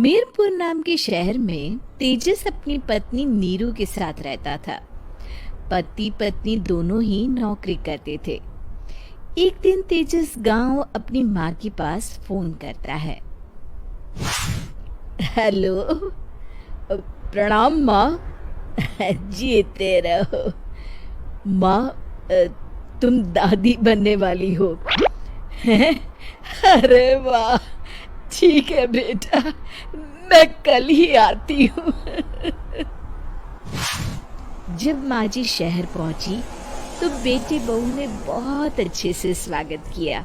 मीरपुर नाम के शहर में तेजस अपनी पत्नी नीरू के साथ रहता था। पति पत्नी दोनों ही नौकरी करते थे। एक दिन तेजस गांव अपनी माँ के पास फोन करता है। हेलो, प्रणाम माँ। जीते रहो माँ। तुम दादी बनने वाली हो। अरे वाह, ठीक है बेटा, मैं कल ही आती हूँ। जब माँ जी शहर पहुंची तो बेटे बहू ने बहुत अच्छे से स्वागत किया।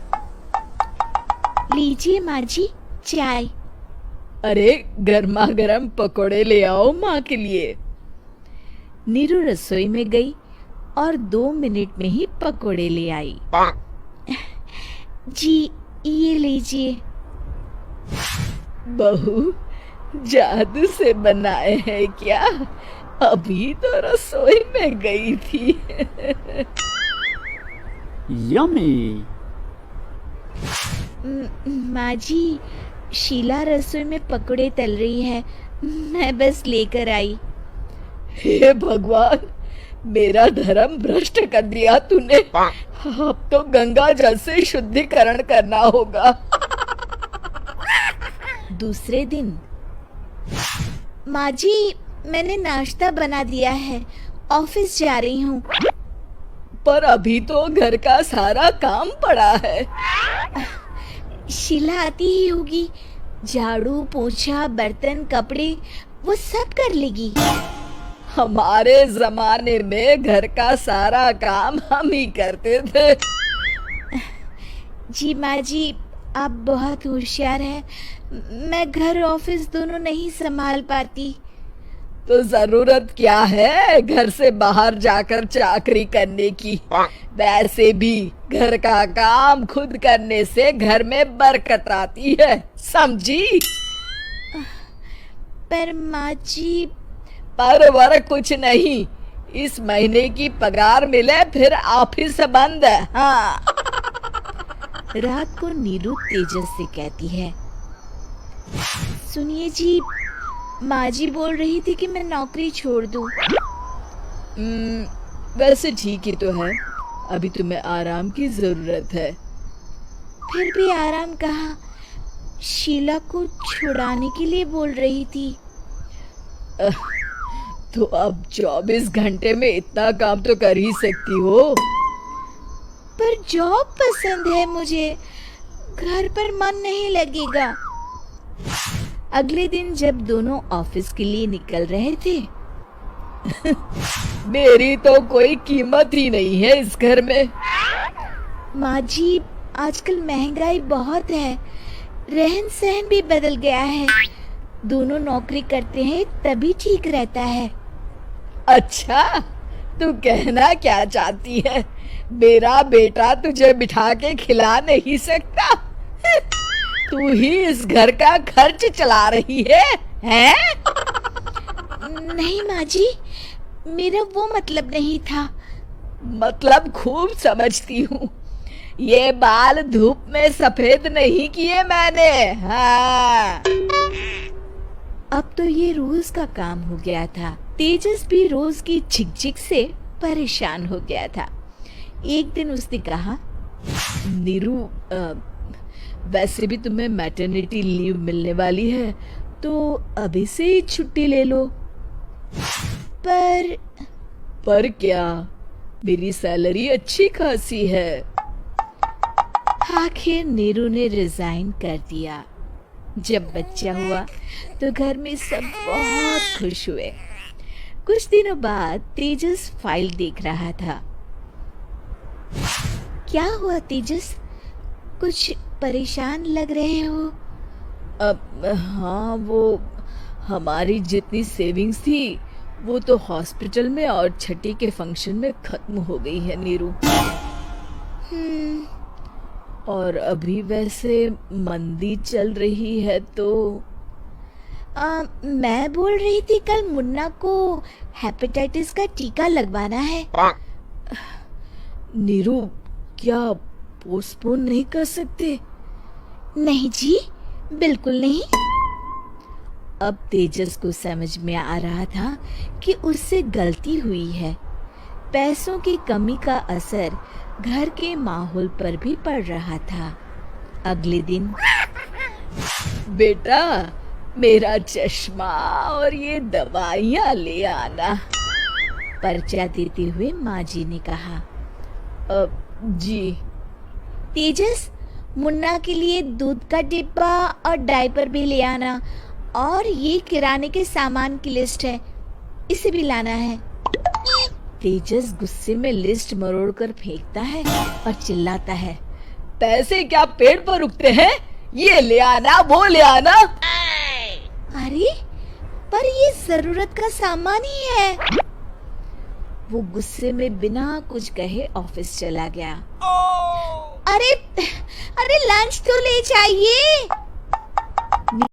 लीजिए माँ जी, चाय। अरे गर्मा गर्म पकोड़े ले आओ माँ के लिए। नीरू रसोई में गई और 2 मिनट में ही पकोड़े ले आई। जी, ये लीजिए। बहू, जादू से बनाए हैं क्या? अभी तो रसोई में गई थी। यम्मी। माँ जी, शीला रसोई में पकोड़े तल रही है, मैं बस लेकर आई। हे भगवान, मेरा धर्म भ्रष्ट कर दिया तूने। अब तो गंगा जल से शुद्धिकरण करना होगा। दूसरे दिन, माँ जी, मैंने नाश्ता बना दिया है, ऑफिस जा रही हूँ। पर अभी तो घर का सारा काम पड़ा है। शीला आती ही होगी, झाड़ू पोछा बर्तन कपड़े वो सब कर लेगी। हमारे जमाने में घर का सारा काम हम ही करते थे। जी माँ जी, आप बहुत होशियार हैं, मैं घर ऑफिस दोनों नहीं संभाल पाती। तो जरूरत क्या है घर से बाहर जाकर चाकरी करने की? वैसे भी घर का काम खुद करने से घर में बरकत आती है, समझी? पर माँ जी। पर वर कुछ नहीं, इस महीने की पगार मिले फिर ऑफिस बंद है। हाँ। रात को नीरू तेजस से कहती है, सुनिए जी, माँ जी बोल रही थी कि मैं नौकरी छोड़ दूं। वैसे ठीक ही तो है, अभी तुम्हें आराम की जरूरत है। फिर भी आराम कहाँ, शीला को छुड़ाने के लिए बोल रही थी। तो अब 24 घंटे में इतना काम तो कर ही सकती हो। पर जॉब पसंद है मुझे, घर पर मन नहीं लगेगा। अगले दिन जब दोनों ऑफिस के लिए निकल रहे थे, मेरी तो कोई कीमत ही नहीं है इस घर में। माँ जी, आजकल महंगाई बहुत है, रहन सहन भी बदल गया है, दोनों नौकरी करते हैं तभी ठीक रहता है। अच्छा, तू कहना क्या चाहती है? मेरा बेटा तुझे बिठा के खिला नहीं सकता? तू ही इस घर का खर्च चला रही है, हैं? नहीं माँ जी, मेरा वो मतलब नहीं था। मतलब खूब समझती हूँ, ये बाल धूप में सफेद नहीं किए मैंने। हाँ। अब तो ये रोज का काम हो गया था। तेजस भी रोज की झिकझिक से परेशान हो गया था। एक दिन उसने कहा, नीरू, वैसे भी तुम्हें मैटरनिटी लीव मिलने वाली है, तो अभी से ही छुट्टी ले लो। पर क्या, मेरी सैलरी अच्छी खासी है। आखिर नीरू ने रिजाइन कर दिया। जब बच्चा हुआ तो घर में सब बहुत खुश हुए। कुछ दिनों बाद तेजस फाइल देख रहा था। क्या हुआ तेजस, कुछ परेशान लग रहे हो? हाँ, वो हमारी जितनी सेविंग्स थी वो तो हॉस्पिटल में और छठी के फंक्शन में खत्म हो गई है नीरू। और अभी वैसे मंदी चल रही है तो मैं बोल रही थी कल मुन्ना को हेपेटाइटिस का टीका लगवाना है। नीरू, क्या पोस्टपोन नहीं कर सकते? नहीं जी, बिल्कुल नहीं। अब तेजस को समझ में आ रहा था कि उससे गलती हुई है। पैसों की कमी का असर घर के माहौल पर भी पड़ रहा था। अगले दिन, बेटा मेरा चश्मा और ये दवाइयाँ ले आना, पर्चा देते हुए माँ जी ने कहा। जी। तेजस, मुन्ना के लिए दूध का डिब्बा और डायपर भी ले आना, और ये किराने के सामान की लिस्ट है, इसे भी लाना है। तेजस गुस्से में लिस्ट मरोड़ कर फेंकता है और चिल्लाता है, पैसे क्या पेड़ पर उगते हैं? ये ले आना, वो ले आना। अरे पर ये जरूरत का सामान ही है। वो गुस्से में बिना कुछ कहे ऑफिस चला गया। अरे अरे लंच तो ले जाइए।